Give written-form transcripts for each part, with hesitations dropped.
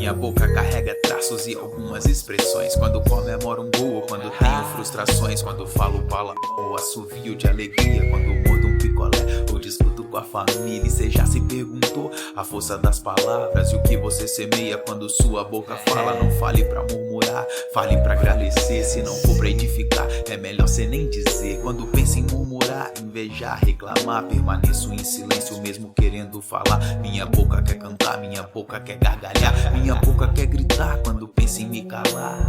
Minha boca carrega traços e algumas expressões. Quando comemoro um gol ou quando tenho frustrações. Quando falo palavrão ou assovio de alegria. Quando mordo um picolé ou discuto com a família. E cê já se perguntou a força das palavras e o que você semeia quando sua boca fala. Não fale pra murmurar, fale pra agradecer. Se não for pra edificar, é melhor cê nem dizer. Quando penso em murmurar, invejar, reclamar, permaneço em silêncio mesmo querendo falar. Minha boca quer cantar, minha boca quer gargalhar, minha boca quer gritar quando pensa em me calar.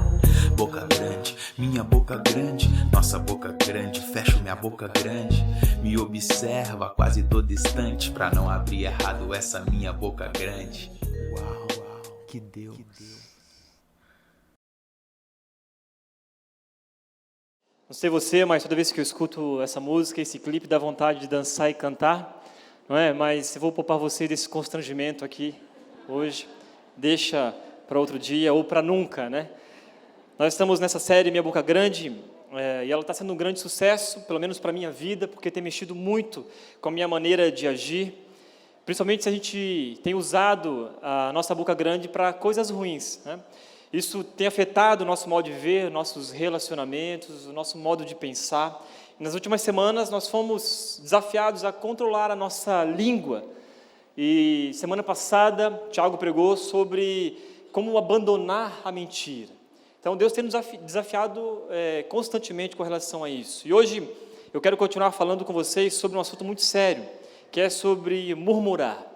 Boca grande, minha boca grande, nossa boca grande, fecho minha boca grande. Me observa, quase tô distante pra não abrir errado essa minha boca grande. Uau, que Deus. Não sei você, mas toda vez que eu escuto essa música, esse clipe, dá vontade de dançar e cantar, não é? Mas eu vou poupar você desse constrangimento aqui hoje. Deixa para outro dia ou para nunca, né? Nós estamos nessa série Minha Boca Grande, e ela está sendo um grande sucesso, pelo menos para a minha vida, porque tem mexido muito com a minha maneira de agir, principalmente se a gente tem usado a nossa boca grande para coisas ruins, né? Isso tem afetado o nosso modo de ver, nossos relacionamentos, o nosso modo de pensar. Nas últimas semanas, nós fomos desafiados a controlar a nossa língua. E semana passada, Tiago pregou sobre como abandonar a mentira. Então, Deus tem nos desafiado constantemente com relação a isso. E hoje, eu quero continuar falando com vocês sobre um assunto muito sério, que é sobre murmurar.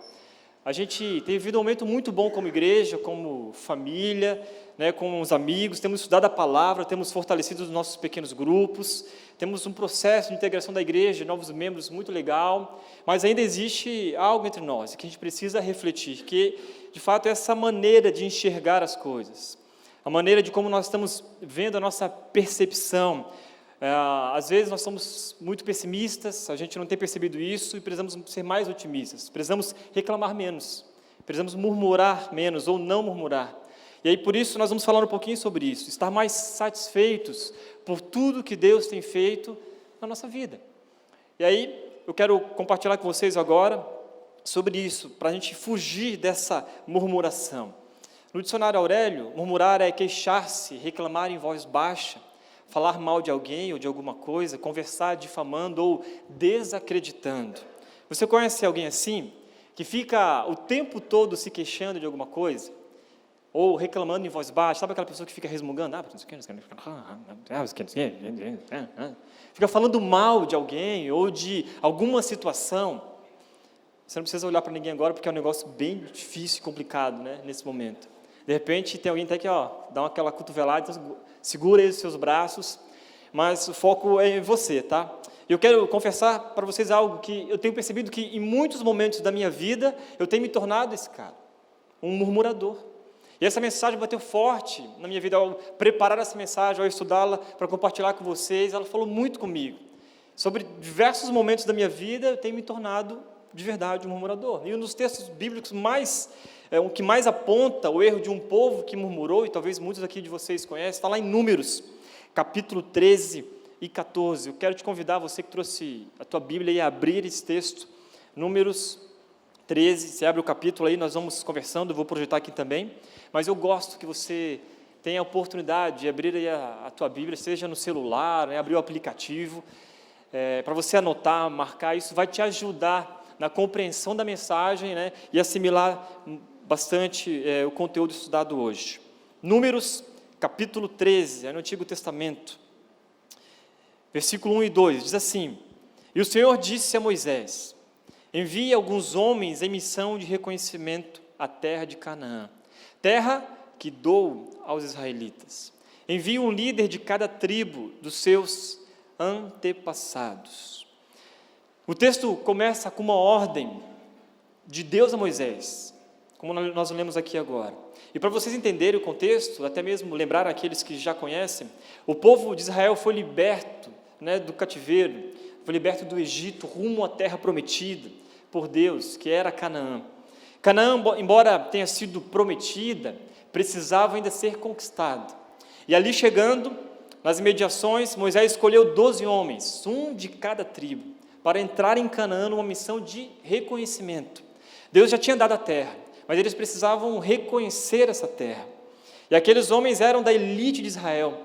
A gente tem vivido um momento muito bom como igreja, como família, né, com os amigos, temos estudado a palavra, temos fortalecido os nossos pequenos grupos, temos um processo de integração da igreja, novos membros muito legal, mas ainda existe algo entre nós que a gente precisa refletir, que de fato é essa maneira de enxergar as coisas, a maneira de como nós estamos vendo a nossa percepção. Às vezes nós somos muito pessimistas, a gente não tem percebido isso e precisamos ser mais otimistas, precisamos reclamar menos, precisamos murmurar menos ou não murmurar. E aí por isso nós vamos falar um pouquinho sobre isso, estar mais satisfeitos por tudo que Deus tem feito na nossa vida. E aí eu quero compartilhar com vocês agora sobre isso, para a gente fugir dessa murmuração. No dicionário Aurélio, murmurar é queixar-se, reclamar em voz baixa, falar mal de alguém ou de alguma coisa, conversar difamando ou desacreditando. Você conhece alguém assim, que fica o tempo todo se queixando de alguma coisa? Ou reclamando em voz baixa? Sabe aquela pessoa que fica resmungando? Fica falando mal de alguém ou de alguma situação. Você não precisa olhar para ninguém agora, porque é um negócio bem difícil e complicado, né, nesse momento. De repente, tem alguém até que dá aquela cotovelada, então, segura aí os seus braços, mas o foco é em você, tá? Eu quero confessar para vocês algo que eu tenho percebido que em muitos momentos da minha vida, eu tenho me tornado esse cara, um murmurador. E essa mensagem bateu forte na minha vida, ao preparar essa mensagem, ao estudá-la para compartilhar com vocês, ela falou muito comigo. Sobre diversos momentos da minha vida, eu tenho me tornado, de verdade, um murmurador. E um dos textos bíblicos o que mais aponta o erro de um povo que murmurou, e talvez muitos aqui de vocês conhecem, está lá em Números, capítulo 13 e 14. Eu quero te convidar, você que trouxe a tua Bíblia, a abrir esse texto, Números 13, você abre o capítulo aí, nós vamos conversando, eu vou projetar aqui também, mas eu gosto que você tenha a oportunidade de abrir aí a tua Bíblia, seja no celular, né, abrir o aplicativo, para você anotar, marcar, isso vai te ajudar na compreensão da mensagem, né, e assimilar bastante o conteúdo estudado hoje. Números, capítulo 13, no Antigo Testamento, versículo 1 e 2, diz assim: E o Senhor disse a Moisés: Envie alguns homens em missão de reconhecimento à terra de Canaã, terra que dou aos israelitas. Envie um líder de cada tribo dos seus antepassados. O texto começa com uma ordem de Deus a Moisés, como nós lemos aqui agora. E para vocês entenderem o contexto, até mesmo lembrar aqueles que já conhecem, o povo de Israel foi liberto, né, do cativeiro, foi liberto do Egito rumo à terra prometida por Deus, que era Canaã. Canaã, embora tenha sido prometida, precisava ainda ser conquistada. E ali chegando, nas imediações, Moisés escolheu 12 homens, um de cada tribo, para entrar em Canaã numa missão de reconhecimento. Deus já tinha dado a terra, mas eles precisavam reconhecer essa terra. E aqueles homens eram da elite de Israel,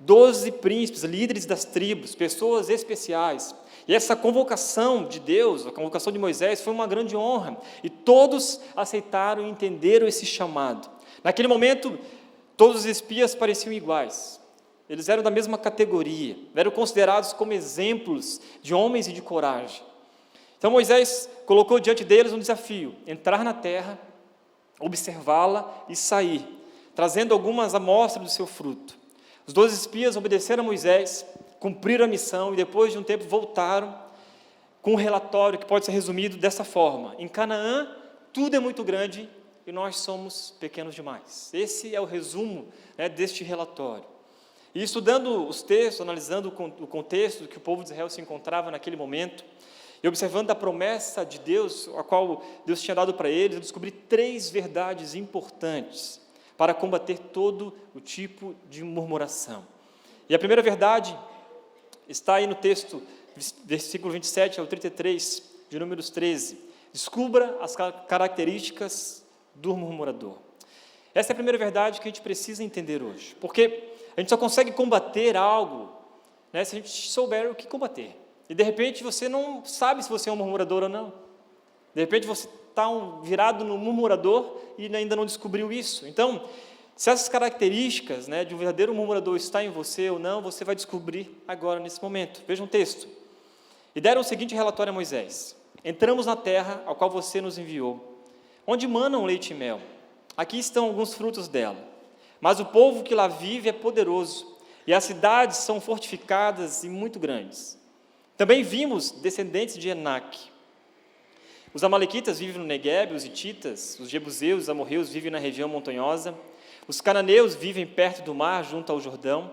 12 príncipes, líderes das tribos, pessoas especiais. E essa convocação de Deus, a convocação de Moisés, foi uma grande honra. E todos aceitaram e entenderam esse chamado. Naquele momento, todos os espias pareciam iguais. Eles eram da mesma categoria, eram considerados como exemplos de homens e de coragem. Então Moisés colocou diante deles um desafio: entrar na terra, observá-la e sair, trazendo algumas amostras do seu fruto. Os 12 espias obedeceram a Moisés, cumpriram a missão e depois de um tempo voltaram com um relatório que pode ser resumido dessa forma: em Canaã tudo é muito grande e nós somos pequenos demais. Esse é o resumo, deste relatório. E estudando os textos, analisando o contexto que o povo de Israel se encontrava naquele momento, e observando a promessa de Deus, a qual Deus tinha dado para eles, eu descobri 3 verdades importantes para combater todo o tipo de murmuração. E a primeira verdade está aí no texto, versículo 27 ao 33, de Números 13. Descubra as características do murmurador. Essa é a primeira verdade que a gente precisa entender hoje, porque a gente só consegue combater algo, se a gente souber o que combater. E de repente você não sabe se você é um murmurador ou não. De repente você está virado no murmurador e ainda não descobriu isso. Então, se essas características de um verdadeiro murmurador está em você ou não, você vai descobrir agora nesse momento. Veja um texto. E deram o seguinte relatório a Moisés: entramos na terra ao qual você nos enviou, onde manam leite e mel. Aqui estão alguns frutos dela. Mas o povo que lá vive é poderoso, e as cidades são fortificadas e muito grandes. Também vimos descendentes de Enaque. Os amalequitas vivem no Neguebe, os hititas, os jebuseus, os amorreus vivem na região montanhosa, os cananeus vivem perto do mar, junto ao Jordão.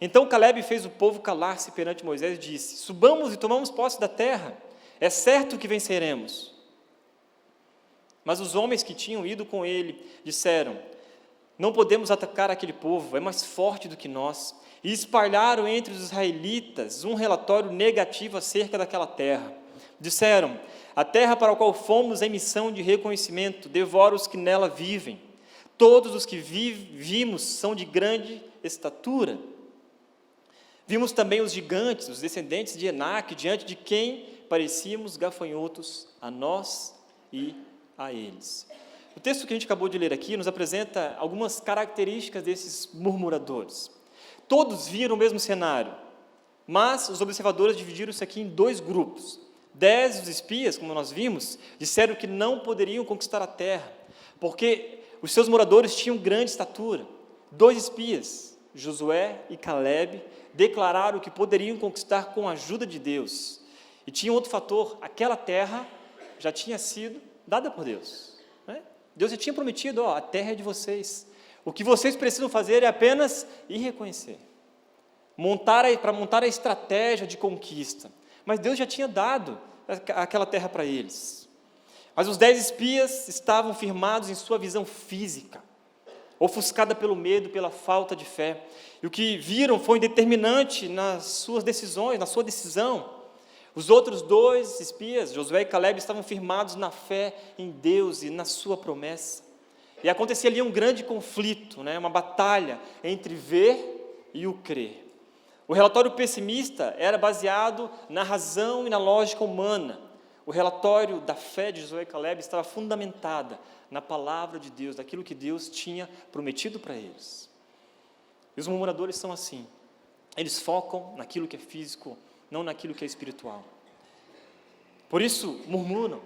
Então Calebe fez o povo calar-se perante Moisés e disse: subamos e tomamos posse da terra, é certo que venceremos. Mas os homens que tinham ido com ele disseram: não podemos atacar aquele povo, é mais forte do que nós. E espalharam entre os israelitas um relatório negativo acerca daquela terra. Disseram: a terra para a qual fomos em missão de reconhecimento devora os que nela vivem. Todos os que vimos são de grande estatura. Vimos também os gigantes, os descendentes de Enaque, diante de quem parecíamos gafanhotos a nós e a eles. O texto que a gente acabou de ler aqui nos apresenta algumas características desses murmuradores. Todos viram o mesmo cenário, mas os observadores dividiram isso aqui em 2 grupos. 10 dos espias, como nós vimos, disseram que não poderiam conquistar a terra, porque os seus moradores tinham grande estatura. 2 espias, Josué e Calebe, declararam que poderiam conquistar com a ajuda de Deus. E tinha outro fator: aquela terra já tinha sido dada por Deus. Deus já tinha prometido: a terra é de vocês. O que vocês precisam fazer é apenas ir reconhecer, para montar a estratégia de conquista. Mas Deus já tinha dado aquela terra para eles. Mas os 10 espias estavam firmados em sua visão física, ofuscada pelo medo, pela falta de fé. E o que viram foi determinante nas suas decisões, na sua decisão. Os outros 2 espias, Josué e Calebe, estavam firmados na fé em Deus e na sua promessa. E acontecia ali um grande conflito, uma batalha entre ver e o crer. O relatório pessimista era baseado na razão e na lógica humana. O relatório da fé de Josué e Calebe estava fundamentada na palavra de Deus, daquilo que Deus tinha prometido para eles. E os murmuradores são assim. Eles focam naquilo que é físico, não naquilo que é espiritual. Por isso, murmuram,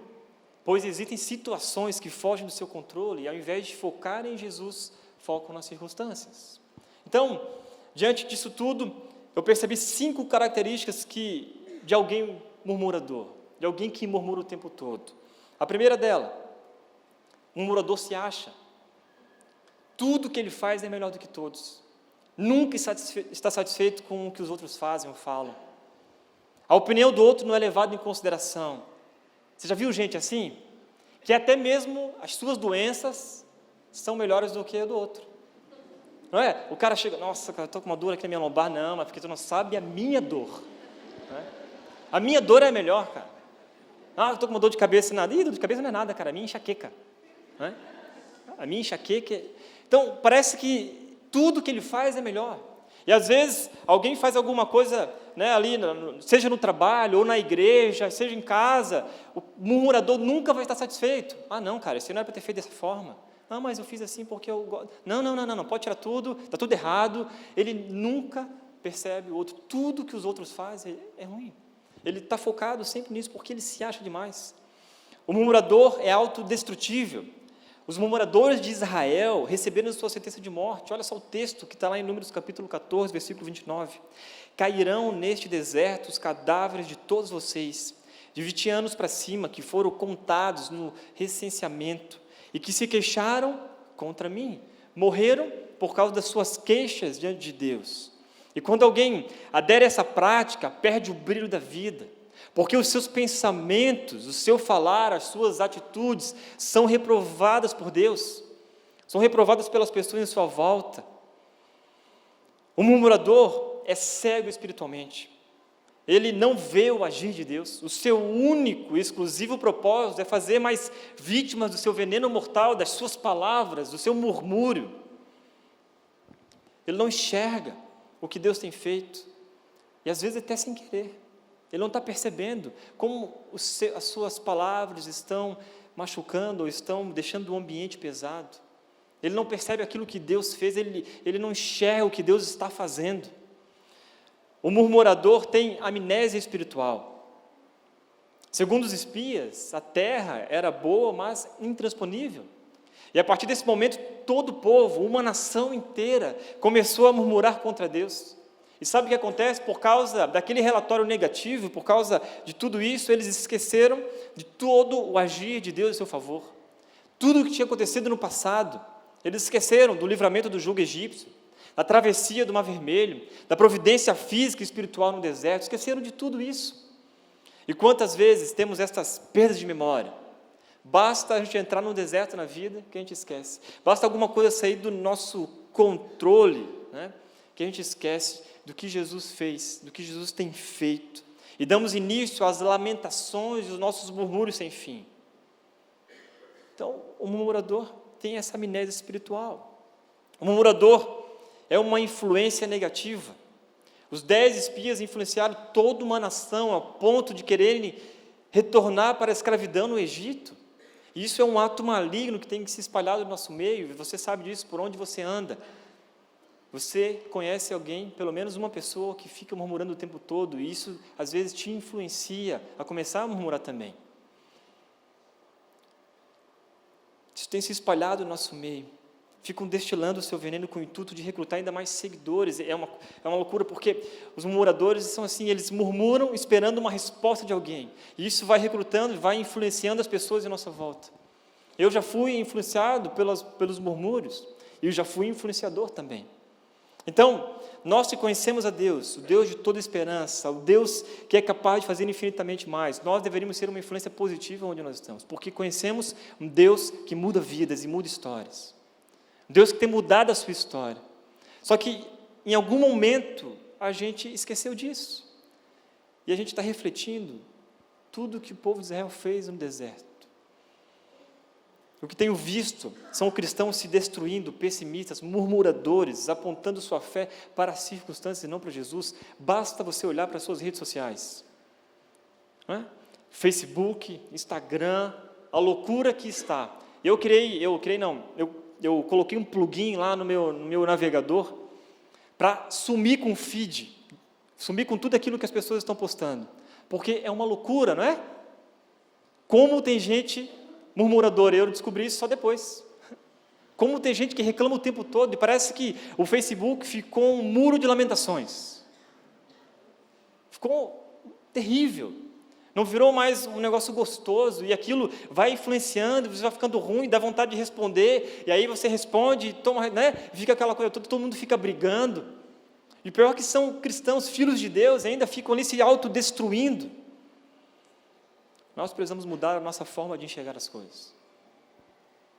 pois existem situações que fogem do seu controle e, ao invés de focar em Jesus, focam nas circunstâncias. Então, diante disso tudo, eu percebi 5 características de alguém murmurador, de alguém que murmura o tempo todo. A primeira dela: um murmurador se acha. Tudo que ele faz é melhor do que todos. Nunca está satisfeito com o que os outros fazem ou falam. A opinião do outro não é levada em consideração. Você já viu gente assim? Que até mesmo as suas doenças são melhores do que a do outro. Não é? O cara chega: nossa, cara, estou com uma dor aqui na minha lombar. Não, mas porque tu não sabe a minha dor. A minha dor é melhor, cara. Estou com uma dor de cabeça. Nada. Dor de cabeça não é nada, cara. A minha é enxaqueca. a minha enxaqueca. Então, parece que tudo que ele faz é melhor. E às vezes alguém faz alguma coisa, né, ali, seja no trabalho, ou na igreja, seja em casa, o murmurador nunca vai estar satisfeito. Ah, não, cara, isso não era para ter feito dessa forma. Ah, mas eu fiz assim porque eu gosto. Não, pode tirar tudo, está tudo errado. Ele nunca percebe o outro. Tudo que os outros fazem é ruim. Ele está focado sempre nisso porque ele se acha demais. O murmurador é autodestrutível. Os murmuradores de Israel receberam sua sentença de morte. Olha só o texto que está lá em Números capítulo 14, versículo 29. Cairão neste deserto os cadáveres de todos vocês, de 20 anos para cima, que foram contados no recenseamento, e que se queixaram contra mim. Morreram por causa das suas queixas diante de Deus. E quando alguém adere a essa prática, perde o brilho da vida. Porque os seus pensamentos, o seu falar, as suas atitudes são reprovadas por Deus, são reprovadas pelas pessoas em sua volta. O murmurador é cego espiritualmente, ele não vê o agir de Deus, o seu único e exclusivo propósito é fazer mais vítimas do seu veneno mortal, das suas palavras, do seu murmúrio. Ele não enxerga o que Deus tem feito, e às vezes até sem querer. Ele não está percebendo como as suas palavras estão machucando ou estão deixando o ambiente pesado. Ele não percebe aquilo que Deus fez, ele não enxerga o que Deus está fazendo. O murmurador tem amnésia espiritual. Segundo os espias, a terra era boa, mas intransponível. E a partir desse momento, todo o povo, uma nação inteira, começou a murmurar contra Deus. E sabe o que acontece? Por causa daquele relatório negativo, por causa de tudo isso, eles esqueceram de todo o agir de Deus em seu favor. Tudo o que tinha acontecido no passado. Eles esqueceram do livramento do jugo egípcio, da travessia do Mar Vermelho, da providência física e espiritual no deserto. Esqueceram de tudo isso. E quantas vezes temos estas perdas de memória? Basta a gente entrar no deserto na vida que a gente esquece. Basta alguma coisa sair do nosso controle, né, que a gente esquece do que Jesus fez, do que Jesus tem feito, e damos início às lamentações e os nossos murmúrios sem fim. Então, o murmurador tem essa amnésia espiritual. O murmurador é uma influência negativa. Os 10 espias influenciaram toda uma nação a ponto de quererem retornar para a escravidão no Egito. E isso é um ato maligno que tem que se espalhar no nosso meio, e você sabe disso por onde você anda. Você conhece alguém, pelo menos uma pessoa, que fica murmurando o tempo todo, e isso às vezes te influencia a começar a murmurar também. Isso tem se espalhado no nosso meio. Ficam destilando o seu veneno com o intuito de recrutar ainda mais seguidores. É uma loucura, porque os murmuradores são assim, eles murmuram esperando uma resposta de alguém. E isso vai recrutando, vai influenciando as pessoas em nossa volta. Eu já fui influenciado pelos murmúrios, e eu já fui influenciador também. Então, nós que conhecemos a Deus, o Deus de toda esperança, o Deus que é capaz de fazer infinitamente mais, nós deveríamos ser uma influência positiva onde nós estamos, porque conhecemos um Deus que muda vidas e muda histórias. Um Deus que tem mudado a sua história. Só que, em algum momento, a gente esqueceu disso. E a gente está refletindo tudo que o povo de Israel fez no deserto. O que tenho visto são cristãos se destruindo, pessimistas, murmuradores, apontando sua fé para as circunstâncias e não para Jesus. Basta você olhar para as suas redes sociais. Não é? Facebook, Instagram, a loucura que está. Eu coloquei um plugin lá no meu navegador para sumir com o feed, sumir com tudo aquilo que as pessoas estão postando. Porque é uma loucura, não é? Como tem gente murmuradora, eu descobri isso só depois. Como tem gente que reclama o tempo todo, e parece que o Facebook ficou um muro de lamentações. Ficou terrível. Não virou mais um negócio gostoso, e aquilo vai influenciando, você vai ficando ruim, dá vontade de responder, e aí você responde, toma, né? Fica aquela coisa toda, todo mundo fica brigando. E pior que são cristãos, filhos de Deus, ainda ficam ali se autodestruindo. Nós precisamos mudar a nossa forma de enxergar as coisas.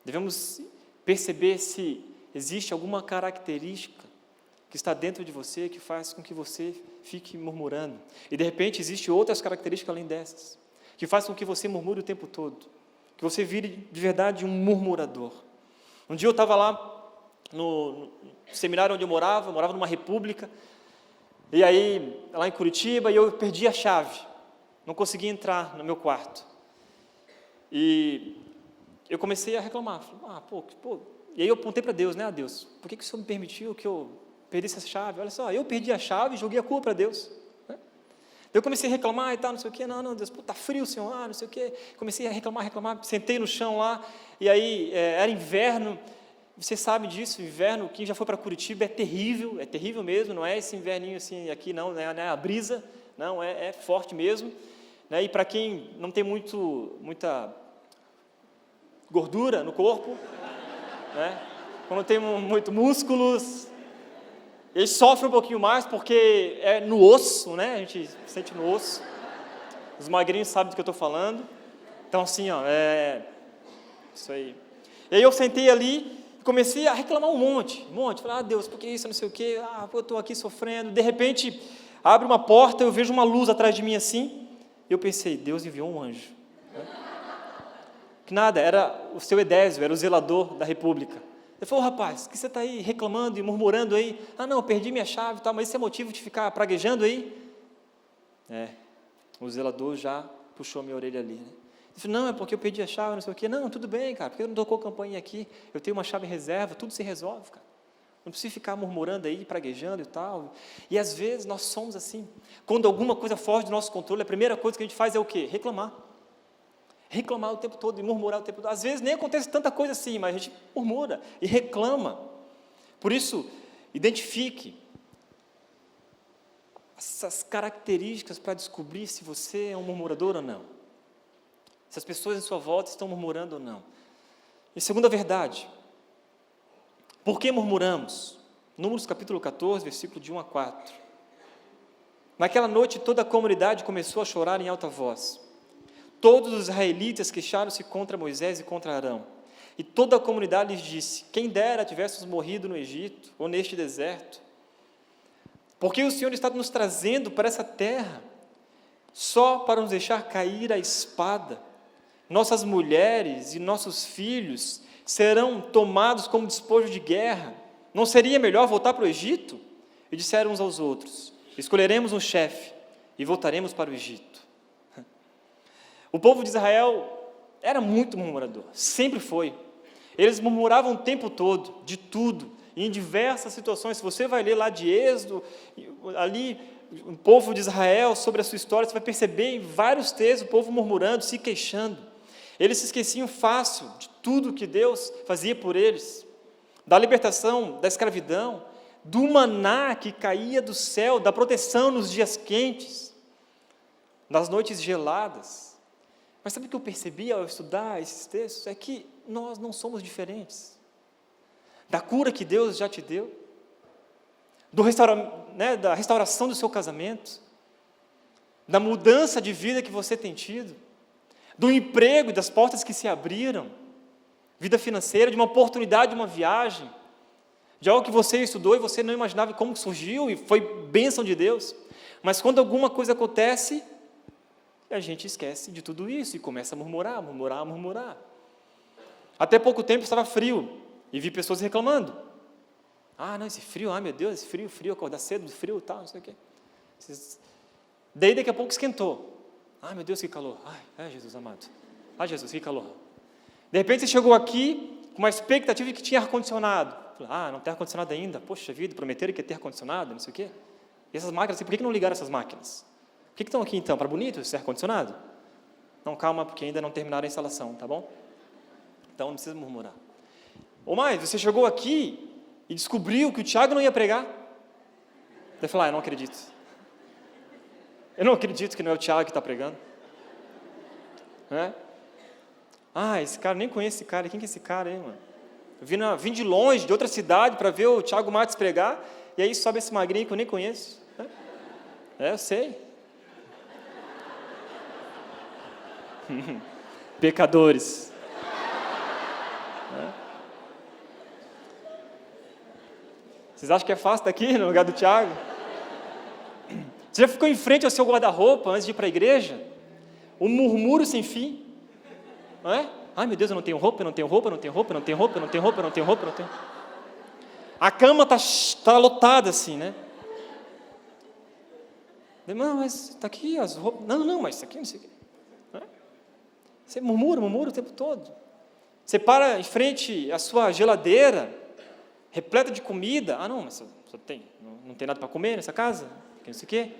Devemos perceber se existe alguma característica que está dentro de você que faz com que você fique murmurando. E de repente existem outras características além dessas, que faz com que você murmure o tempo todo, que você vire de verdade um murmurador. Um dia eu estava lá no seminário onde eu morava numa república, e aí, lá em Curitiba, e eu perdi a chave, não consegui entrar no meu quarto. E eu comecei a reclamar, e aí eu apontei para Deus, né, Deus, por que o Senhor me permitiu que eu perdesse essa chave? Olha só, eu perdi a chave e joguei a culpa para Deus. Né? Eu comecei a reclamar e tal, não sei o quê, não, Deus, está frio, Senhor, não sei o quê. Comecei a reclamar, sentei no chão lá, e aí era inverno. Vocês sabem disso, inverno, quem já foi para Curitiba é terrível mesmo, não é esse inverninho assim aqui, não é a brisa, não, é forte mesmo. Né? E para quem não tem muita gordura no corpo, né? Quando tem muito músculos, eles sofrem um pouquinho mais, porque é no osso, né? A gente sente no osso. Os magrinhos sabem do que eu estou falando. Então assim, isso aí. E aí eu sentei ali, comecei a reclamar um monte. Falei, Deus, por que isso, não sei o quê, eu estou aqui sofrendo. De repente, abre uma porta, eu vejo uma luz atrás de mim assim, e eu pensei, Deus enviou um anjo. Que nada, era o seu Edésio, era o zelador da república. Ele falou, rapaz, que você está aí reclamando e murmurando aí? Não, eu perdi minha chave e tal, mas isso é motivo de ficar praguejando aí? O zelador já puxou minha orelha ali, né? Ele falou, não, é porque eu perdi a chave, não sei o quê. Não, tudo bem, cara, porque eu não tocou campainha aqui, eu tenho uma chave em reserva, tudo se resolve, cara. Não precisa ficar murmurando aí, praguejando e tal. E às vezes nós somos assim. Quando alguma coisa foge do nosso controle, a primeira coisa que a gente faz é o quê? Reclamar. Reclamar o tempo todo e murmurar o tempo todo. Às vezes nem acontece tanta coisa assim, mas a gente murmura e reclama. Por isso, identifique essas características para descobrir se você é um murmurador ou não. Se as pessoas em sua volta estão murmurando ou não. E segunda verdade, por que murmuramos? Números capítulo 14, versículo de 1 a 4. Naquela noite toda a comunidade começou a chorar em alta voz. Todos os israelitas queixaram-se contra Moisés e contra Arão. E toda a comunidade lhes disse, quem dera tivéssemos morrido no Egito ou neste deserto. Porque o Senhor está nos trazendo para essa terra só para nos deixar cair a espada. Nossas mulheres e nossos filhos serão tomados como despojo de guerra. Não seria melhor voltar para o Egito? E disseram uns aos outros, escolheremos um chefe e voltaremos para o Egito. O povo de Israel era muito murmurador, sempre foi. Eles murmuravam o tempo todo, de tudo, em diversas situações. Se você vai ler lá de Êxodo, ali, o povo de Israel, sobre a sua história, você vai perceber em vários textos o povo murmurando, se queixando. Eles se esqueciam fácil de tudo que Deus fazia por eles, da libertação, da escravidão, do maná que caía do céu, da proteção nos dias quentes, nas noites geladas. Mas sabe o que eu percebi ao estudar esses textos? É que nós não somos diferentes. Da cura que Deus já te deu, da restauração do seu casamento, da mudança de vida que você tem tido, do emprego e das portas que se abriram, vida financeira, de uma oportunidade, de uma viagem, de algo que você estudou e você não imaginava como surgiu e foi bênção de Deus. Mas quando alguma coisa acontece, a gente esquece de tudo isso e começa a murmurar. Até pouco tempo estava frio e vi pessoas reclamando. Não, esse frio, meu Deus, esse frio, acordar cedo, frio, tal, não sei o quê. Daí daqui a pouco esquentou. Meu Deus, que calor. Jesus amado. Jesus, que calor. De repente você chegou aqui com uma expectativa de que tinha ar-condicionado. Não tem ar-condicionado ainda. Poxa vida, prometeram que ia ter ar-condicionado, não sei o quê. E essas máquinas, por que não ligaram essas máquinas? Por que estão aqui então? Para bonito esse ar-condicionado? Não, calma, porque ainda não terminaram a instalação, tá bom? Então não precisa murmurar. Ou mais, você chegou aqui e descobriu que o Tiago não ia pregar. Você falou, eu não acredito. Eu não acredito que não é o Tiago que está pregando. Esse cara, nem conheço esse cara. Quem que é esse cara aí, mano? Eu vim de longe, de outra cidade, para ver o Tiago Matos pregar, e aí sobe esse magrinho que eu nem conheço. Eu sei. Pecadores. Vocês acham que é fácil estar aqui no lugar do Tiago? Você já ficou em frente ao seu guarda-roupa antes de ir para a igreja? Um murmúrio sem fim, não é? Ai, meu Deus, eu não tenho roupa, eu não tenho roupa, eu não tenho roupa, eu não tenho roupa, eu não tenho roupa, eu não tenho roupa, eu não tenho. A cama tá lotada assim, né? Não, mas está aqui as roupas. Não, mas isso aqui não sei o quê. Você murmura o tempo todo. Você para em frente à sua geladeira, repleta de comida. Não, mas só tem, não tem nada para comer nessa casa? Porque não sei o quê.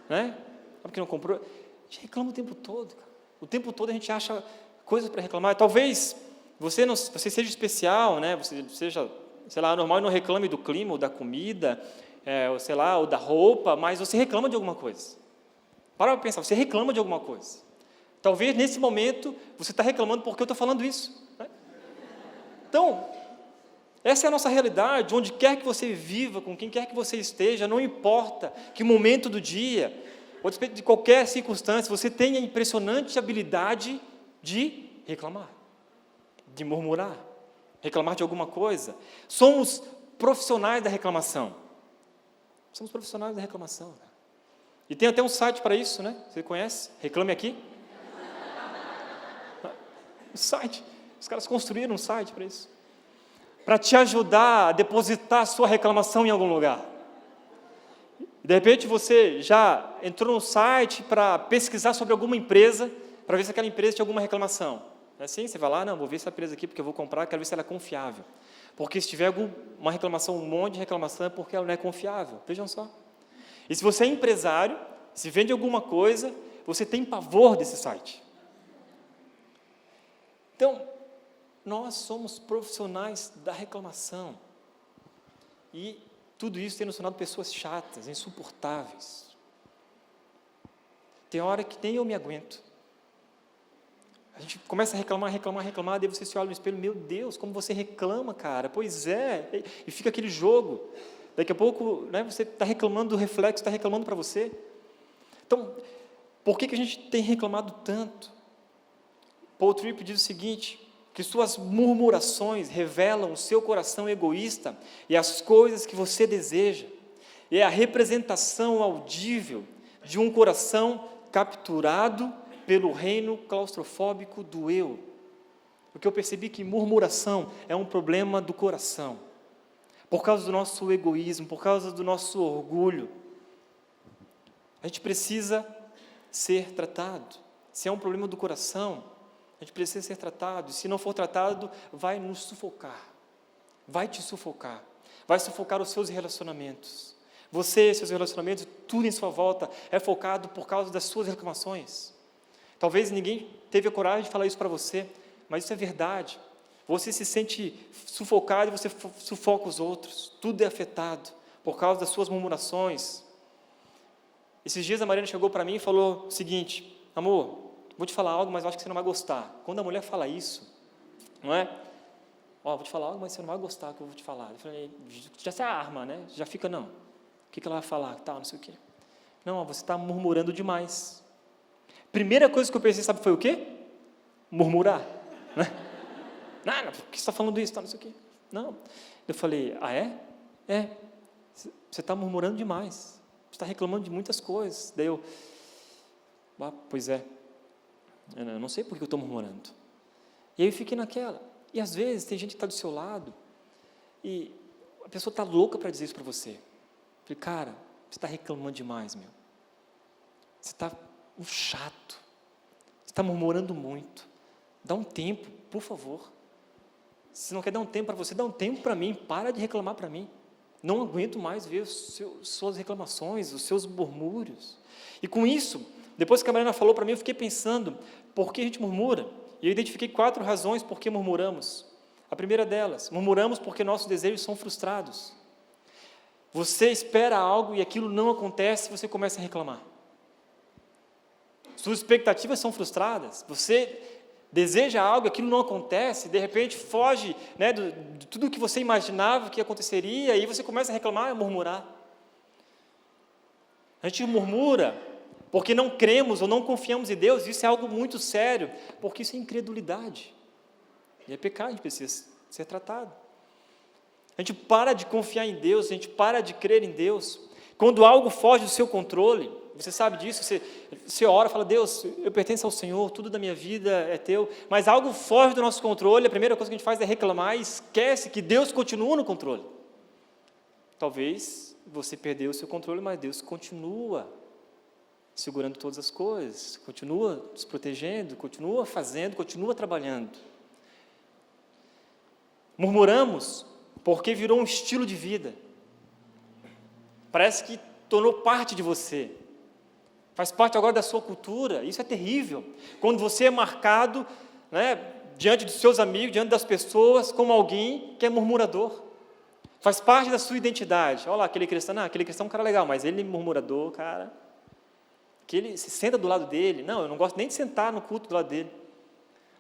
Né? Porque não comprou. A gente reclama o tempo todo. Cara. O tempo todo a gente acha coisas para reclamar. Talvez você seja especial, né? Você seja, sei lá, normal e não reclame do clima, ou da comida, ou sei lá, ou da roupa, mas você reclama de alguma coisa. Para pensar, você reclama de alguma coisa. Talvez nesse momento você está reclamando porque eu estou falando isso. Né? Então, essa é a nossa realidade, onde quer que você viva, com quem quer que você esteja, não importa que momento do dia, ou a respeito de qualquer circunstância, você tem a impressionante habilidade de reclamar, de murmurar, reclamar de alguma coisa. Somos profissionais da reclamação. Somos profissionais da reclamação. Né? E tem até um site para isso, né? Você conhece? Reclame Aqui. O site. Os caras construíram um site para isso. Para te ajudar a depositar a sua reclamação em algum lugar. De repente você já entrou no site para pesquisar sobre alguma empresa, para ver se aquela empresa tinha alguma reclamação. Não é assim? Você vai lá, não, vou ver essa empresa aqui porque eu vou comprar, quero ver se ela é confiável. Porque se tiver alguma reclamação, um monte de reclamação, é porque ela não é confiável. Vejam só. E se você é empresário, se vende alguma coisa, você tem pavor desse site. Então, nós somos profissionais da reclamação. E tudo isso tem nos tornado pessoas chatas, insuportáveis. Tem hora que nem eu me aguento. A gente começa a reclamar, daí você se olha no espelho, meu Deus, como você reclama, cara. Pois é, e fica aquele jogo. Daqui a pouco, né, você está reclamando do reflexo, está reclamando para você. Então, por que a gente tem reclamado tanto? Paul Tripp diz o seguinte, que suas murmurações revelam o seu coração egoísta e as coisas que você deseja. É a representação audível de um coração capturado pelo reino claustrofóbico do eu. Porque eu percebi que murmuração é um problema do coração. Por causa do nosso egoísmo, por causa do nosso orgulho. A gente precisa ser tratado. Se é um problema do coração, a gente precisa ser tratado. E se não for tratado, vai nos sufocar. Vai te sufocar. Vai sufocar os seus relacionamentos. Você, seus relacionamentos, tudo em sua volta é focado por causa das suas reclamações. Talvez ninguém teve a coragem de falar isso para você, mas isso é verdade. Você se sente sufocado e você sufoca os outros. Tudo é afetado por causa das suas murmurações. Esses dias a Mariana chegou para mim e falou o seguinte, amor, vou te falar algo, mas eu acho que você não vai gostar. Quando a mulher fala isso, não é? Vou te falar algo, mas você não vai gostar do que eu vou te falar. Eu falei, já se arma, né? Já fica, não. O que ela vai falar? Não sei o quê. Não, você está murmurando demais. Primeira coisa que eu pensei, sabe, foi o quê? Murmurar. Né? Não, por que você está falando isso? Não sei o quê. Não. Eu falei, é? É. Você está murmurando demais. Você está reclamando de muitas coisas. Daí eu, pois é. Eu não sei por que eu estou murmurando. E aí eu fiquei naquela. E às vezes tem gente que está do seu lado e a pessoa está louca para dizer isso para você. Eu falei, cara, você está reclamando demais, meu. Você está um chato. Você está murmurando muito. Dá um tempo, por favor. Se não quer dar um tempo para você, dá um tempo para mim. Para de reclamar para mim. Não aguento mais ver suas reclamações, os seus murmúrios. E com isso, depois que a Mariana falou para mim, eu fiquei pensando, por que a gente murmura? E eu identifiquei 4 razões por que murmuramos. A primeira delas, murmuramos porque nossos desejos são frustrados. Você espera algo e aquilo não acontece, você começa a reclamar. Suas expectativas são frustradas. Você deseja algo, aquilo não acontece, de repente foge, né, de tudo que você imaginava que aconteceria, e você começa a reclamar e a murmurar. A gente murmura porque não cremos ou não confiamos em Deus, isso é algo muito sério, porque isso é incredulidade. E é pecado, a gente precisa ser tratado. A gente para de confiar em Deus, a gente para de crer em Deus. Quando algo foge do seu controle, Você sabe disso, você ora, fala, Deus, eu pertenço ao Senhor, tudo da minha vida é teu, mas algo foge do nosso controle, a primeira coisa que a gente faz é reclamar e esquece que Deus continua no controle. Talvez você perdeu o seu controle, mas Deus continua segurando todas as coisas, continua nos protegendo, continua fazendo, continua trabalhando. Murmuramos porque virou um estilo de vida. Parece que tornou parte de você. Faz parte agora da sua cultura. Isso é terrível. Quando você é marcado, né, diante dos seus amigos, diante das pessoas, como alguém que é murmurador. Faz parte da sua identidade. Olha lá, aquele cristão é um cara legal, mas ele é murmurador, cara. Que ele se senta do lado dele. Não, eu não gosto nem de sentar no culto do lado dele.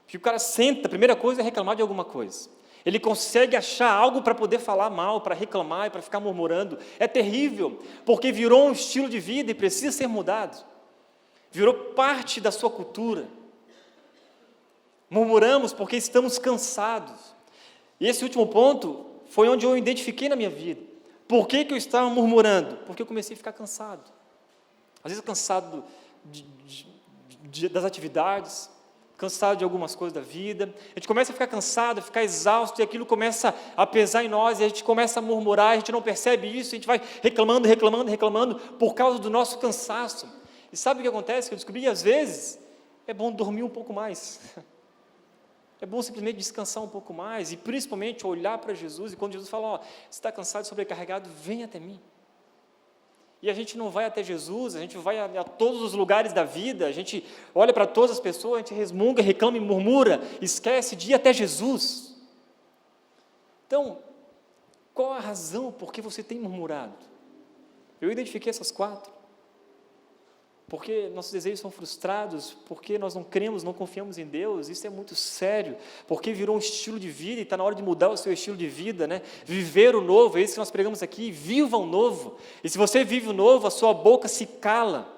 Porque o cara senta, a primeira coisa é reclamar de alguma coisa. Ele consegue achar algo para poder falar mal, para reclamar e para ficar murmurando. É terrível, porque virou um estilo de vida e precisa ser mudado. Virou parte da sua cultura. Murmuramos porque estamos cansados. E esse último ponto foi onde eu identifiquei na minha vida. Por que eu estava murmurando? Porque eu comecei a ficar cansado. Às vezes cansado das atividades, cansado de algumas coisas da vida, a gente começa a ficar cansado, a ficar exausto, e aquilo começa a pesar em nós, e a gente começa a murmurar, a gente não percebe isso, a gente vai reclamando, por causa do nosso cansaço. E sabe o que acontece? Que eu descobri, às vezes, é bom dormir um pouco mais, é bom simplesmente descansar um pouco mais, e principalmente olhar para Jesus, e quando Jesus fala, você está cansado e sobrecarregado, vem até mim. E a gente não vai até Jesus, a gente vai a todos os lugares da vida, a gente olha para todas as pessoas, a gente resmunga, reclama e murmura, esquece de ir até Jesus. Então, qual a razão por que você tem murmurado? Eu identifiquei essas 4. Porque nossos desejos são frustrados, porque nós não cremos, não confiamos em Deus, isso é muito sério, porque virou um estilo de vida e está na hora de mudar o seu estilo de vida, né? Viver o novo, é isso que nós pregamos aqui, viva o novo. E se você vive o novo, a sua boca se cala,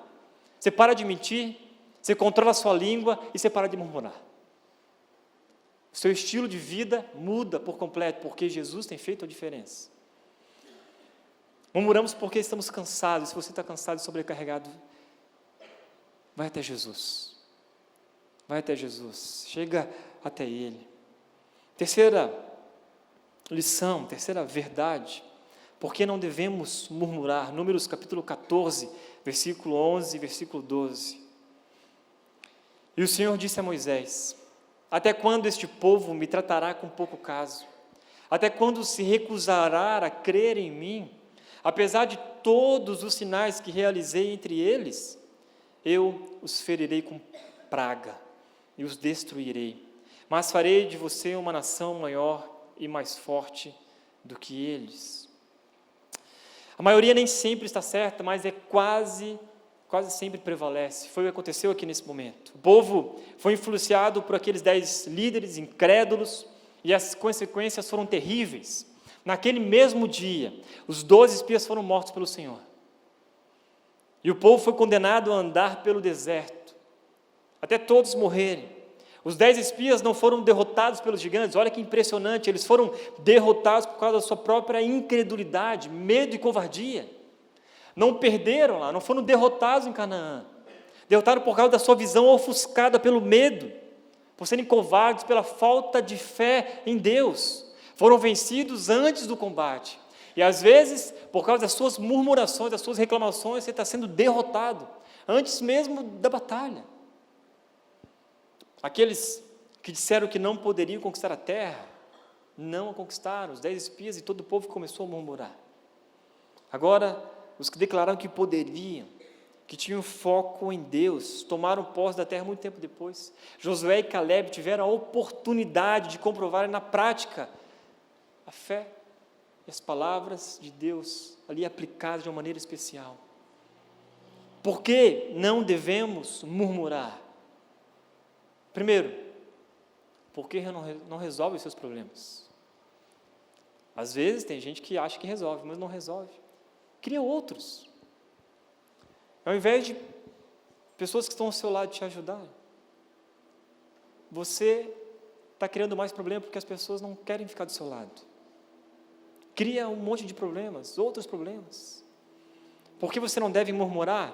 você para de mentir, você controla a sua língua e você para de murmurar. O seu estilo de vida muda por completo, porque Jesus tem feito a diferença. Murmuramos porque estamos cansados, se você está cansado e sobrecarregado, vai até Jesus. Vai até Jesus. Chega até Ele. Terceira lição, terceira verdade. Por que não devemos murmurar? Números capítulo 14, versículo 11 e versículo 12. E o Senhor disse a Moisés: até quando este povo me tratará com pouco caso? Até quando se recusará a crer em mim? Apesar de todos os sinais que realizei entre eles, eu os ferirei com praga e os destruirei, mas farei de você uma nação maior e mais forte do que eles. A maioria nem sempre está certa, mas quase sempre prevalece. Foi o que aconteceu aqui nesse momento. O povo foi influenciado por aqueles 10 líderes incrédulos e as consequências foram terríveis. Naquele mesmo dia, os 12 espias foram mortos pelo Senhor. E o povo foi condenado a andar pelo deserto, até todos morrerem. Os 10 espias não foram derrotados pelos gigantes, olha que impressionante, eles foram derrotados por causa da sua própria incredulidade, medo e covardia. Não perderam lá, não foram derrotados em Canaã. Derrotaram por causa da sua visão ofuscada pelo medo, por serem covardes, pela falta de fé em Deus. Foram vencidos antes do combate. E às vezes, por causa das suas murmurações, das suas reclamações, você está sendo derrotado, antes mesmo da batalha. Aqueles que disseram que não poderiam conquistar a terra, não a conquistaram, os 10 espias e todo o povo começou a murmurar. Agora, os que declararam que poderiam, que tinham foco em Deus, tomaram posse da terra muito tempo depois. Josué e Caleb tiveram a oportunidade de comprovar na prática a fé e as palavras de Deus ali aplicadas de uma maneira especial. Por que não devemos murmurar? Primeiro, porque não resolve os seus problemas. Às vezes tem gente que acha que resolve, mas não resolve. Cria outros. Ao invés de pessoas que estão ao seu lado te ajudar, você está criando mais problema porque as pessoas não querem ficar do seu lado. Cria um monte de problemas, outros problemas. Por que você não deve murmurar?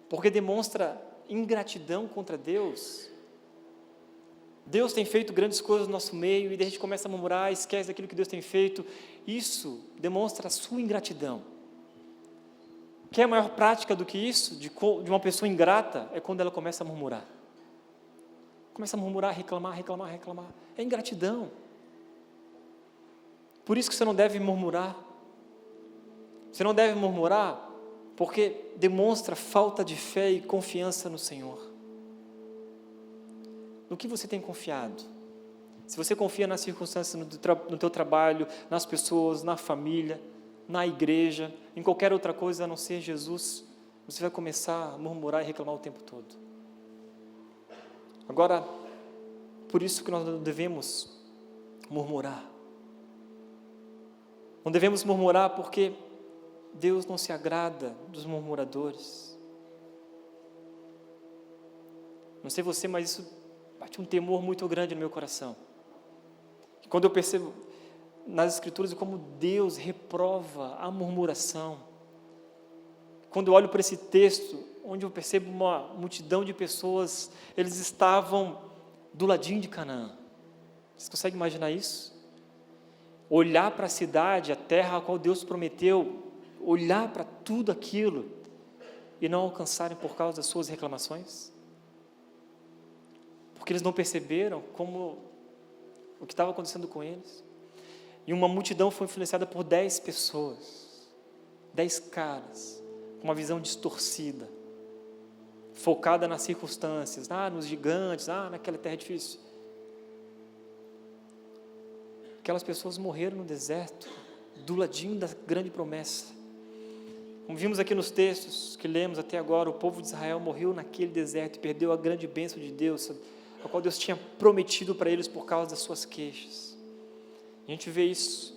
porque demonstra ingratidão contra Deus. Deus tem feito grandes coisas no nosso meio, e daí a gente começa a murmurar, esquece daquilo que Deus tem feito. Isso demonstra a sua ingratidão. Que é a maior prática do que isso, de uma pessoa ingrata, é quando ela começa a murmurar. Começa a murmurar, reclamar. É ingratidão. Por isso que você não deve murmurar. Você não deve murmurar porque demonstra falta de fé e confiança no Senhor. No que você tem confiado? Se você confia nas circunstâncias no teu trabalho, nas pessoas, na família, na igreja, em qualquer outra coisa a não ser Jesus, você vai começar a murmurar e reclamar o tempo todo. Agora, por isso que nós não devemos murmurar. Não devemos murmurar porque Deus não se agrada dos murmuradores. Não sei você, mas isso bate um temor muito grande no meu coração. Quando eu percebo nas Escrituras como Deus reprova a murmuração. Quando eu olho para esse texto, onde eu percebo uma multidão de pessoas, eles estavam do ladinho de Canaã. Vocês conseguem imaginar isso? Olhar para a cidade, a terra a qual Deus prometeu, olhar para tudo aquilo e não alcançarem por causa das suas reclamações? Porque eles não perceberam o que estava acontecendo com eles. E uma multidão foi influenciada por 10 pessoas, 10 caras, com uma visão distorcida, focada nas circunstâncias, nos gigantes, naquela terra difícil. Aquelas pessoas morreram no deserto, do ladinho da grande promessa. Como vimos aqui nos textos que lemos até agora, o povo de Israel morreu naquele deserto e perdeu a grande bênção de Deus, a qual Deus tinha prometido para eles por causa das suas queixas. A gente vê isso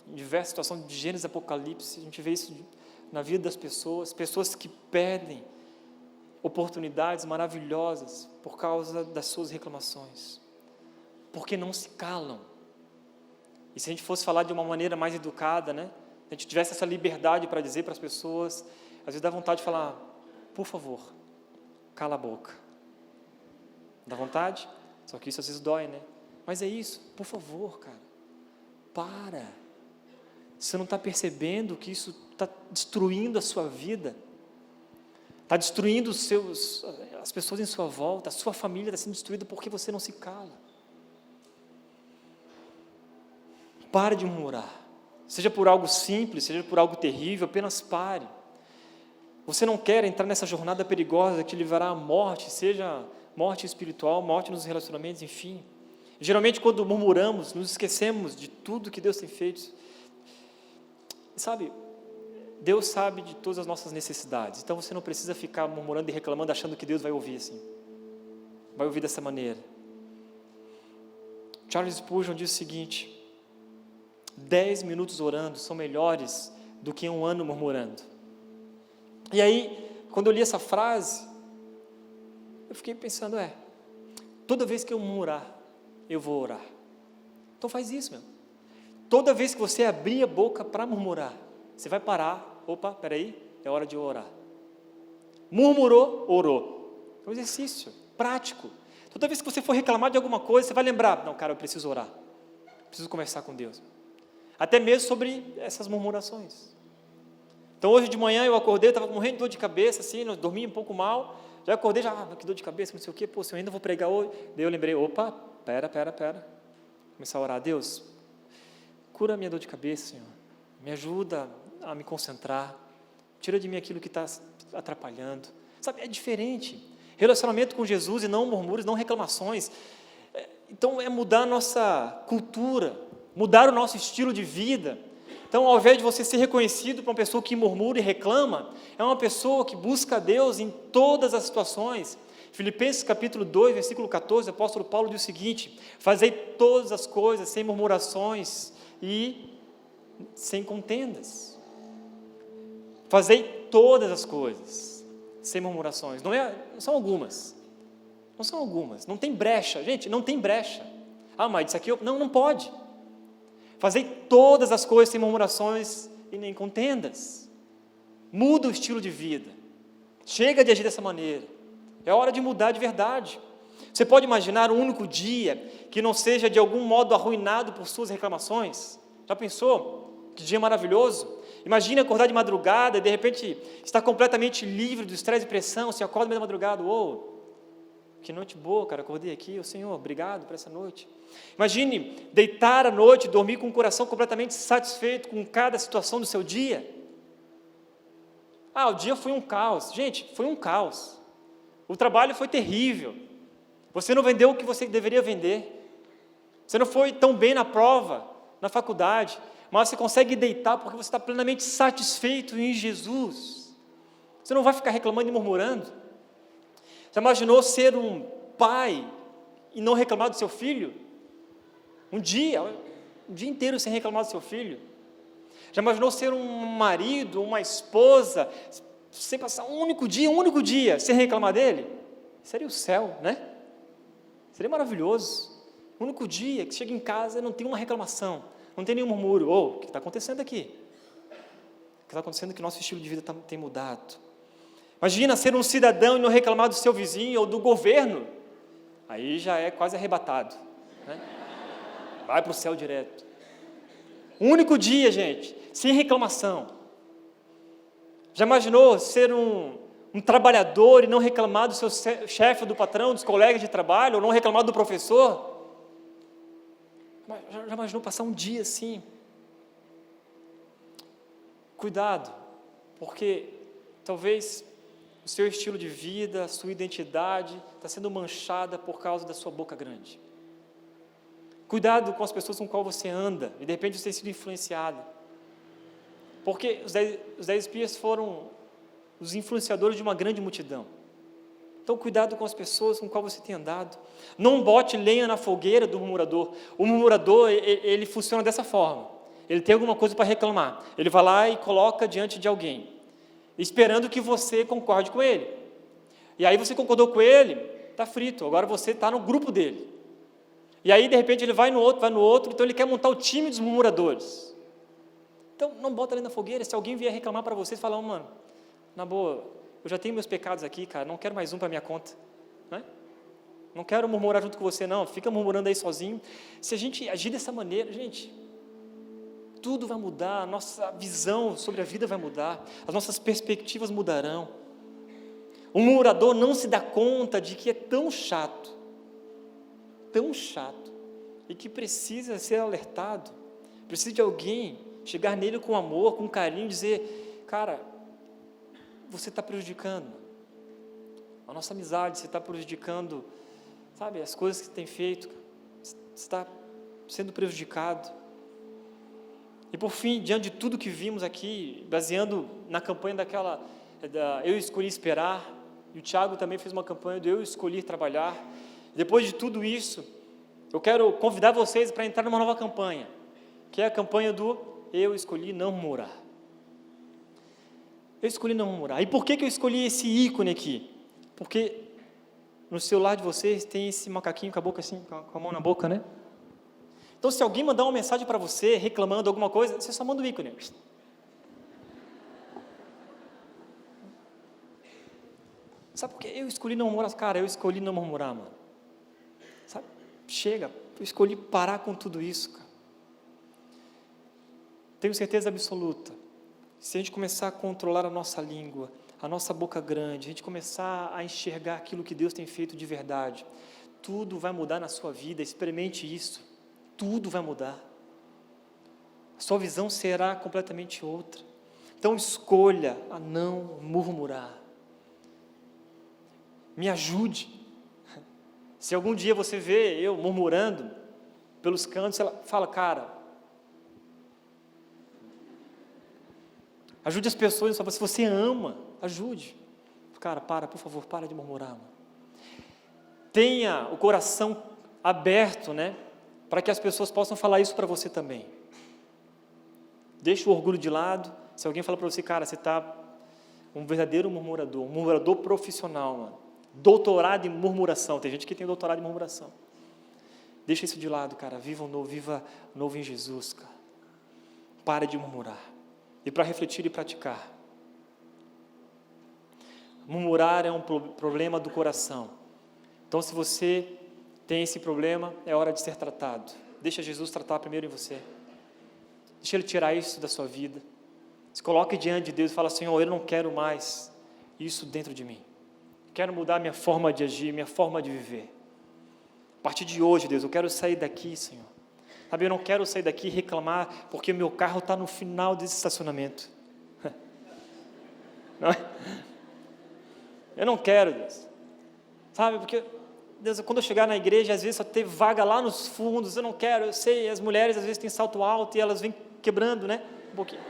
em diversas situações de Gênesis e Apocalipse, a gente vê isso na vida das pessoas que perdem oportunidades maravilhosas por causa das suas reclamações, porque não se calam. E se a gente fosse falar de uma maneira mais educada, se a gente tivesse essa liberdade para dizer para as pessoas, às vezes dá vontade de falar, por favor, cala a boca. Dá vontade? Só que isso às vezes dói, Mas é isso, por favor, cara, para. Você não está percebendo que isso está destruindo a sua vida? Está destruindo as pessoas em sua volta, a sua família está sendo destruída porque você não se cala. Pare de murmurar, seja por algo simples, seja por algo terrível, apenas pare. Você não quer entrar nessa jornada perigosa que te levará à morte, seja morte espiritual, morte nos relacionamentos, enfim. Geralmente quando murmuramos, nos esquecemos de tudo que Deus tem feito. Sabe, Deus sabe de todas as nossas necessidades, então você não precisa ficar murmurando e reclamando, achando que Deus vai ouvir assim. Vai ouvir dessa maneira. Charles Spurgeon diz o seguinte: 10 minutos orando são melhores do que 1 ano murmurando. E aí, quando eu li essa frase, eu fiquei pensando, toda vez que eu murmurar, eu vou orar. Então faz isso, Toda vez que você abrir a boca para murmurar, você vai parar, peraí, é hora de eu orar. Murmurou, orou. É um exercício prático. Toda vez que você for reclamar de alguma coisa, você vai lembrar, não, cara, eu preciso orar. Preciso conversar com Deus. Até mesmo sobre essas murmurações. Então hoje de manhã eu acordei, estava morrendo de dor de cabeça, assim, dormi um pouco mal, já acordei, que dor de cabeça, não sei o quê, se eu ainda vou pregar hoje. Daí eu lembrei, pera. Começar a orar, Deus, cura a minha dor de cabeça, Senhor, me ajuda a me concentrar, tira de mim aquilo que está atrapalhando. Sabe, é diferente. Relacionamento com Jesus e não murmúrios, não reclamações. Então é mudar a nossa cultura, mudar o nosso estilo de vida. Então, ao invés de você ser reconhecido por uma pessoa que murmura e reclama, é uma pessoa que busca a Deus em todas as situações. Filipenses capítulo 2, versículo 14, o apóstolo Paulo diz o seguinte: fazei todas as coisas sem murmurações e sem contendas. Fazei todas as coisas sem murmurações. Não são algumas. Não são algumas. Não tem brecha. Gente, não tem brecha. Mas isso aqui não pode. Fazei todas as coisas sem murmurações e nem contendas. Muda o estilo de vida. Chega de agir dessa maneira. É hora de mudar de verdade. Você pode imaginar um único dia que não seja de algum modo arruinado por suas reclamações? Já pensou? Que dia maravilhoso. Imagine acordar de madrugada e de repente estar completamente livre do estresse e pressão. Você acorda no meio da madrugada, que noite boa, cara, acordei aqui, Senhor, obrigado por essa noite. Imagine deitar à noite, dormir com o coração completamente satisfeito com cada situação do seu dia. O dia foi um caos. Gente, foi um caos. O trabalho foi terrível. Você não vendeu o que você deveria vender. Você não foi tão bem na prova, na faculdade, mas você consegue deitar porque você está plenamente satisfeito em Jesus. Você não vai ficar reclamando e murmurando. Você imaginou ser um pai e não reclamar do seu filho? Um dia inteiro sem reclamar do seu filho? Já imaginou ser um marido, uma esposa, sem passar um único dia sem reclamar dele? Seria o céu, né? Seria maravilhoso. O único dia que chega em casa e não tem uma reclamação, não tem nenhum murmúrio. O que está acontecendo aqui? O que está acontecendo é que nosso estilo de vida tem mudado. Imagina ser um cidadão e não reclamar do seu vizinho ou do governo. Aí já é quase arrebatado, né? Vai para o céu direto. Um único dia, gente, sem reclamação. Já imaginou ser um trabalhador e não reclamar do seu chefe, do patrão, dos colegas de trabalho, ou não reclamar do professor? Já imaginou passar um dia assim? Cuidado, porque talvez o seu estilo de vida, a sua identidade está sendo manchada por causa da sua boca grande. Cuidado com as pessoas com qual você anda, e de repente você tem sido influenciado. Porque os 10 espias foram os influenciadores de uma grande multidão. Então, cuidado com as pessoas com qual você tem andado. Não bote lenha na fogueira do murmurador. O murmurador, ele funciona dessa forma. Ele tem alguma coisa para reclamar. Ele vai lá e coloca diante de alguém, esperando que você concorde com ele. E aí você concordou com ele, está frito. Agora você está no grupo dele. E aí, de repente, ele vai no outro, então ele quer montar o time dos murmuradores. Então, não bota ali na fogueira. Se alguém vier reclamar para você, fala, mano, na boa, eu já tenho meus pecados aqui, cara, não quero mais um para minha conta. Né? Não quero murmurar junto com você, não. Fica murmurando aí sozinho. Se a gente agir dessa maneira, gente, tudo vai mudar, a nossa visão sobre a vida vai mudar, as nossas perspectivas mudarão. O murmurador não se dá conta de que é tão chato, e que precisa ser alertado, precisa de alguém chegar nele com amor, com carinho, dizer, cara, você está prejudicando a nossa amizade, você está prejudicando, sabe, as coisas que você tem feito, você está sendo prejudicado. E por fim, diante de tudo que vimos aqui, baseando na campanha Eu Escolhi Esperar, e o Tiago também fez uma campanha do Eu Escolhi Trabalhar. Depois de tudo isso, eu quero convidar vocês para entrar numa nova campanha, que é a campanha do Eu Escolhi Não Murmurar. Eu escolhi não murmurar. E por que eu escolhi esse ícone aqui? Porque no celular de vocês tem esse macaquinho com a boca assim, com a mão na boca, né? Então, se alguém mandar uma mensagem para você, reclamando alguma coisa, você só manda o ícone. Sabe por que eu escolhi não murmurar? Cara, eu escolhi não murmurar, mano. Sabe? Chega, eu escolhi parar com tudo isso, cara. Tenho certeza absoluta, se a gente começar a controlar a nossa língua, a nossa boca grande, a gente começar a enxergar aquilo que Deus tem feito de verdade, tudo vai mudar na sua vida, experimente isso, tudo vai mudar. A sua visão será completamente outra. Então escolha a não murmurar. Me ajude. Se algum dia você vê eu murmurando pelos cantos, ela fala, cara, ajude as pessoas, se você ama, ajude. Cara, por favor, para de murmurar. Mano. Tenha o coração aberto, né, para que as pessoas possam falar isso para você também. Deixa o orgulho de lado. Se alguém fala para você, cara, você está um verdadeiro murmurador, um murmurador profissional, mano. Doutorado em murmuração. Tem gente que tem doutorado em murmuração. Deixa isso de lado, cara. Viva novo em Jesus, cara. Para de murmurar. E para refletir e praticar. Murmurar é um problema do coração. Então, se você tem esse problema, é hora de ser tratado. Deixa Jesus tratar primeiro em você. Deixa Ele tirar isso da sua vida. Se coloque diante de Deus e fala: Senhor, eu não quero mais isso dentro de mim. Quero mudar minha forma de agir, minha forma de viver. A partir de hoje, Deus, eu quero sair daqui, Senhor. Sabe, eu não quero sair daqui e reclamar porque o meu carro está no final desse estacionamento. Não é? Eu não quero, Deus. Sabe, porque, Deus, quando eu chegar na igreja, às vezes só tem vaga lá nos fundos, eu não quero, eu sei, as mulheres às vezes têm salto alto e elas vêm quebrando, né, um pouquinho.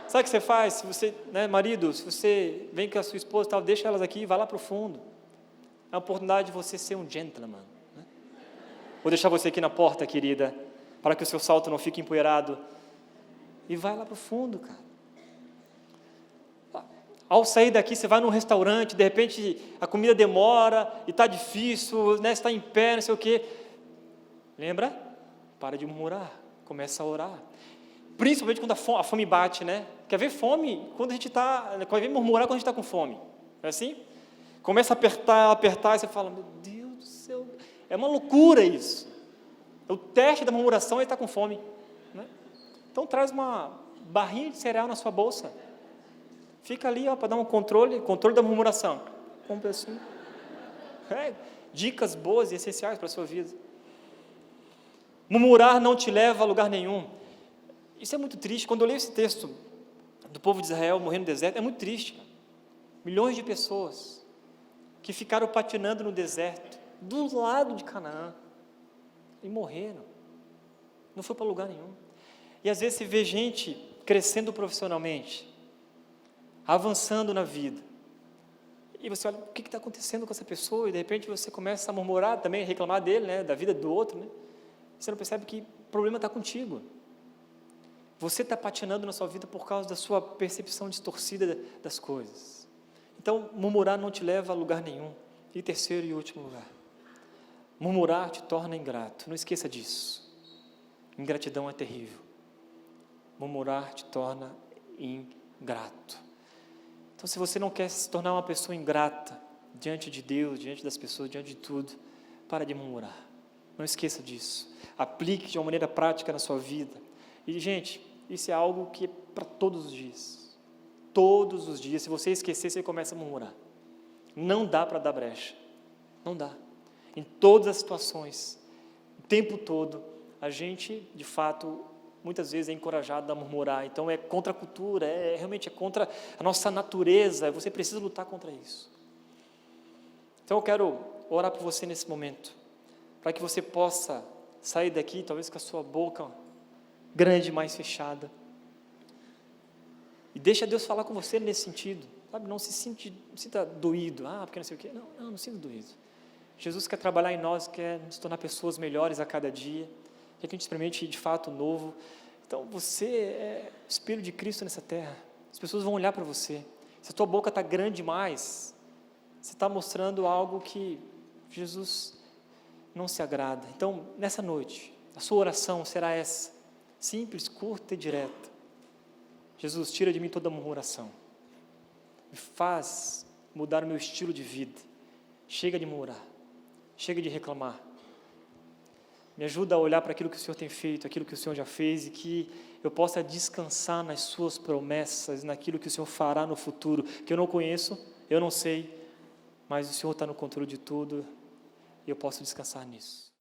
Sabe o que você faz? Se você, né, marido, se você vem com a sua esposa e tal, deixa elas aqui e vai lá para o fundo. É a oportunidade de você ser um gentleman. Né? Vou deixar você aqui na porta, querida, para que o seu salto não fique empoeirado. E vai lá para o fundo, cara. Ao sair daqui, você vai num restaurante, de repente a comida demora e está difícil, né, você está em pé, não sei o quê. Lembra? Para de murmurar, começa a orar. Principalmente quando a fome bate, né? Quer ver fome quando a gente está... Quer ver murmurar quando a gente está com fome? Não é assim? Começa a apertar, e você fala: meu Deus do céu, é uma loucura isso. O teste da murmuração é estar com fome. Né? Então traz uma barrinha de cereal na sua bolsa. Fica ali, para dar um controle da murmuração. Compre assim. Dicas boas e essenciais para a sua vida. Murmurar não te leva a lugar nenhum. Isso é muito triste. Quando eu leio esse texto do povo de Israel morrendo no deserto, é muito triste. Milhões de pessoas que ficaram patinando no deserto, do lado de Canaã, e morreram. Não foi para lugar nenhum. E às vezes você vê gente crescendo profissionalmente, avançando na vida, e você olha: o que está acontecendo com essa pessoa? E de repente você começa a murmurar também, reclamar dele, né, da vida do outro, né? Você não percebe que o problema está contigo. Você está patinando na sua vida por causa da sua percepção distorcida das coisas. Então, murmurar não te leva a lugar nenhum. E terceiro e último lugar, murmurar te torna ingrato. Não esqueça disso. Ingratidão é terrível. Murmurar te torna ingrato. Então, se você não quer se tornar uma pessoa ingrata diante de Deus, diante das pessoas, diante de tudo, para de murmurar. Não esqueça disso. Aplique de uma maneira prática na sua vida. E, gente, isso é algo que é para todos os dias. Todos os dias. Se você esquecer, você começa a murmurar. Não dá para dar brecha. Não dá. Em todas as situações, o tempo todo, a gente, de fato, muitas vezes é encorajado a murmurar. Então, é contra a cultura, realmente é contra a nossa natureza. Você precisa lutar contra isso. Então, eu quero orar por você nesse momento, para que você possa sair daqui, talvez com a sua boca grande, mais fechada. E deixa Deus falar com você nesse sentido. Sabe? Não se sinta doído. Porque não sei o quê. Não sinta doído. Jesus quer trabalhar em nós, quer nos tornar pessoas melhores a cada dia. Quer que a gente experimente de fato o novo. Então, você é o Espírito de Cristo nessa terra. As pessoas vão olhar para você. Se a tua boca está grande demais, você está mostrando algo que Jesus não se agrada. Então, nessa noite, a sua oração será essa. Simples, curta e direta. Jesus, tira de mim toda murmuração. Me faz mudar o meu estilo de vida. Chega de murmurar. Chega de reclamar. Me ajuda a olhar para aquilo que o Senhor tem feito, aquilo que o Senhor já fez, e que eu possa descansar nas suas promessas, naquilo que o Senhor fará no futuro, que eu não conheço, eu não sei, mas o Senhor está no controle de tudo, e eu posso descansar nisso.